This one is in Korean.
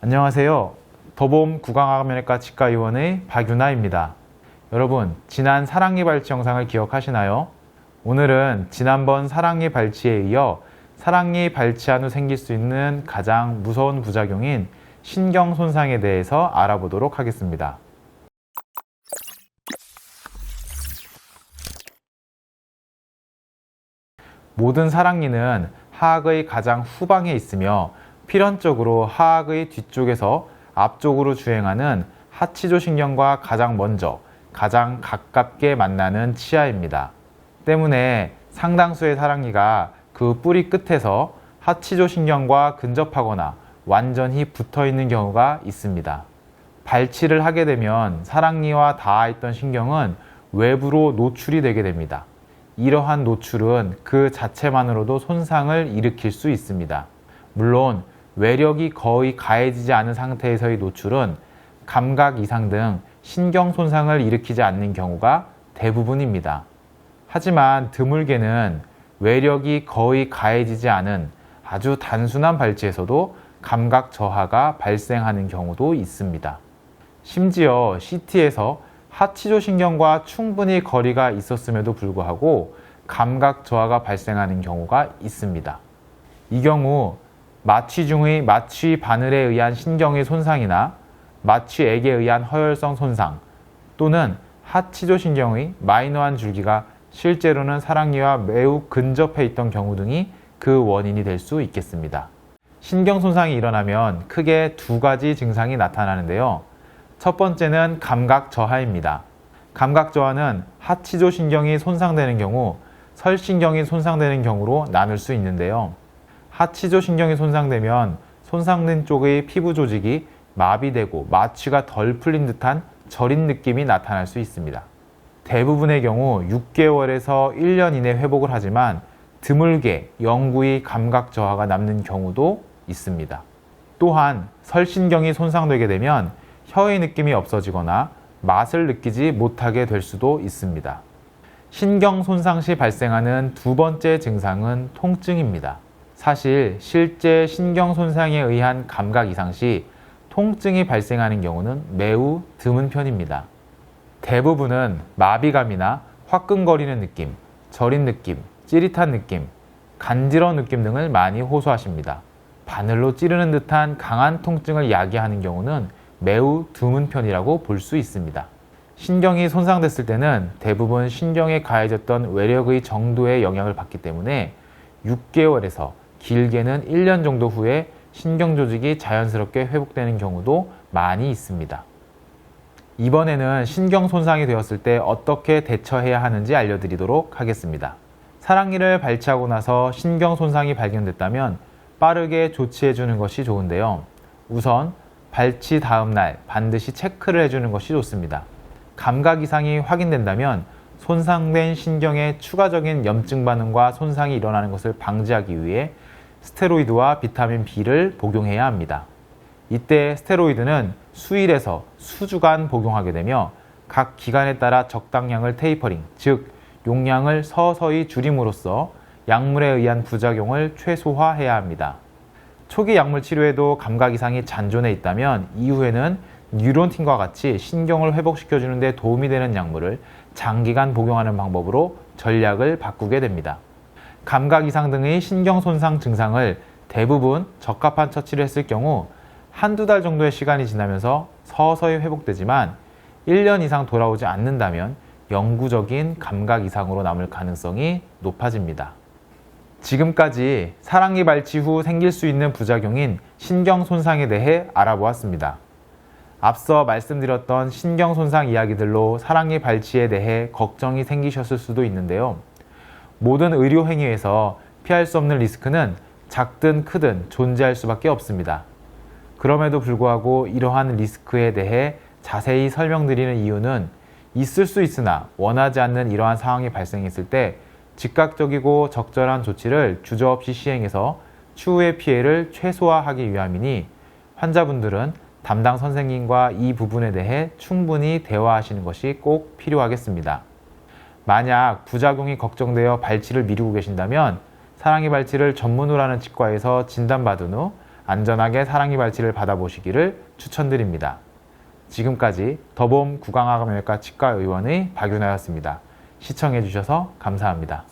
안녕하세요. 더봄 구강암면외과 치과의원의 박윤아입니다. 여러분, 지난 사랑니 발치 영상을 기억하시나요? 오늘은 지난번 사랑니 발치에 이어 사랑니 발치한 후 생길 수 있는 가장 무서운 부작용인 신경 손상에 대해서 알아보도록 하겠습니다. 모든 사랑니는 하악의 가장 후방에 있으며 필연적으로 하악의 뒤쪽에서 앞쪽으로 주행하는 하치조 신경과 가장 먼저, 가장 가깝게 만나는 치아입니다. 때문에 상당수의 사랑니가 그 뿌리 끝에서 하치조 신경과 근접하거나 완전히 붙어 있는 경우가 있습니다. 발치를 하게 되면 사랑니와 닿아있던 신경은 외부로 노출이 되게 됩니다. 이러한 노출은 그 자체만으로도 손상을 일으킬 수 있습니다. 물론 외력이 거의 가해지지 않은 상태에서의 노출은 감각 이상 등 신경 손상을 일으키지 않는 경우가 대부분입니다. 하지만 드물게는 외력이 거의 가해지지 않은 아주 단순한 발치에서도 감각 저하가 발생하는 경우도 있습니다. 심지어 CT에서 하치조 신경과 충분히 거리가 있었음에도 불구하고 감각 저하가 발생하는 경우가 있습니다. 이 경우 마취 중의 마취 바늘에 의한 신경의 손상이나 마취액에 의한 허혈성 손상 또는 하치조 신경의 마이너한 줄기가 실제로는 사랑니와 매우 근접해 있던 경우 등이 그 원인이 될 수 있겠습니다. 신경 손상이 일어나면 크게 두 가지 증상이 나타나는데요. 첫 번째는 감각 저하입니다. 감각 저하는 하치조 신경이 손상되는 경우, 설신경이 손상되는 경우로 나눌 수 있는데요. 하치조 신경이 손상되면 손상된 쪽의 피부 조직이 마비되고 마취가 덜 풀린 듯한 저린 느낌이 나타날 수 있습니다. 대부분의 경우 6개월에서 1년 이내 회복을 하지만 드물게 영구히 감각 저하가 남는 경우도 있습니다. 또한 설신경이 손상되게 되면 혀의 느낌이 없어지거나 맛을 느끼지 못하게 될 수도 있습니다. 신경 손상 시 발생하는 두 번째 증상은 통증입니다. 사실 실제 신경 손상에 의한 감각 이상 시 통증이 발생하는 경우는 매우 드문 편입니다. 대부분은 마비감이나 화끈거리는 느낌, 저린 느낌, 찌릿한 느낌, 간지러운 느낌 등을 많이 호소하십니다. 바늘로 찌르는 듯한 강한 통증을 야기하는 경우는 매우 드문 편이라고 볼 수 있습니다. 신경이 손상됐을 때는 대부분 신경에 가해졌던 외력의 정도의 영향을 받기 때문에 6개월에서 길게는 1년 정도 후에 신경 조직이 자연스럽게 회복되는 경우도 많이 있습니다. 이번에는 신경 손상이 되었을 때 어떻게 대처해야 하는지 알려드리도록 하겠습니다. 사랑니를 발치하고 나서 신경 손상이 발견됐다면 빠르게 조치해 주는 것이 좋은데요. 우선 발치 다음 날 반드시 체크를 해주는 것이 좋습니다. 감각 이상이 확인된다면 손상된 신경에 추가적인 염증 반응과 손상이 일어나는 것을 방지하기 위해 스테로이드와 비타민 B를 복용해야 합니다. 이때 스테로이드는 수일에서 수주간 복용하게 되며 각 기간에 따라 적당량을 테이퍼링, 즉 용량을 서서히 줄임으로써 약물에 의한 부작용을 최소화해야 합니다. 초기 약물 치료에도 감각 이상이 잔존해 있다면 이후에는 뉴론틴과 같이 신경을 회복시켜주는 데 도움이 되는 약물을 장기간 복용하는 방법으로 전략을 바꾸게 됩니다. 감각 이상 등의 신경 손상 증상을 대부분 적합한 처치를 했을 경우 한두 달 정도의 시간이 지나면서 서서히 회복되지만 1년 이상 돌아오지 않는다면 영구적인 감각 이상으로 남을 가능성이 높아집니다. 지금까지 사랑니 발치 후 생길 수 있는 부작용인 신경 손상에 대해 알아보았습니다. 앞서 말씀드렸던 신경 손상 이야기들로 사랑니 발치에 대해 걱정이 생기셨을 수도 있는데요. 모든 의료 행위에서 피할 수 없는 리스크는 작든 크든 존재할 수밖에 없습니다. 그럼에도 불구하고 이러한 리스크에 대해 자세히 설명드리는 이유는 있을 수 있으나 원하지 않는 이러한 상황이 발생했을 때 즉각적이고 적절한 조치를 주저없이 시행해서 추후의 피해를 최소화하기 위함이니 환자분들은 담당 선생님과 이 부분에 대해 충분히 대화하시는 것이 꼭 필요하겠습니다. 만약 부작용이 걱정되어 발치를 미루고 계신다면 사랑니 발치를 전문으로 하는 치과에서 진단받은 후 안전하게 사랑니 발치를 받아보시기를 추천드립니다. 지금까지 더봄 구강암외과 치과의원의 박윤아였습니다. 시청해주셔서 감사합니다.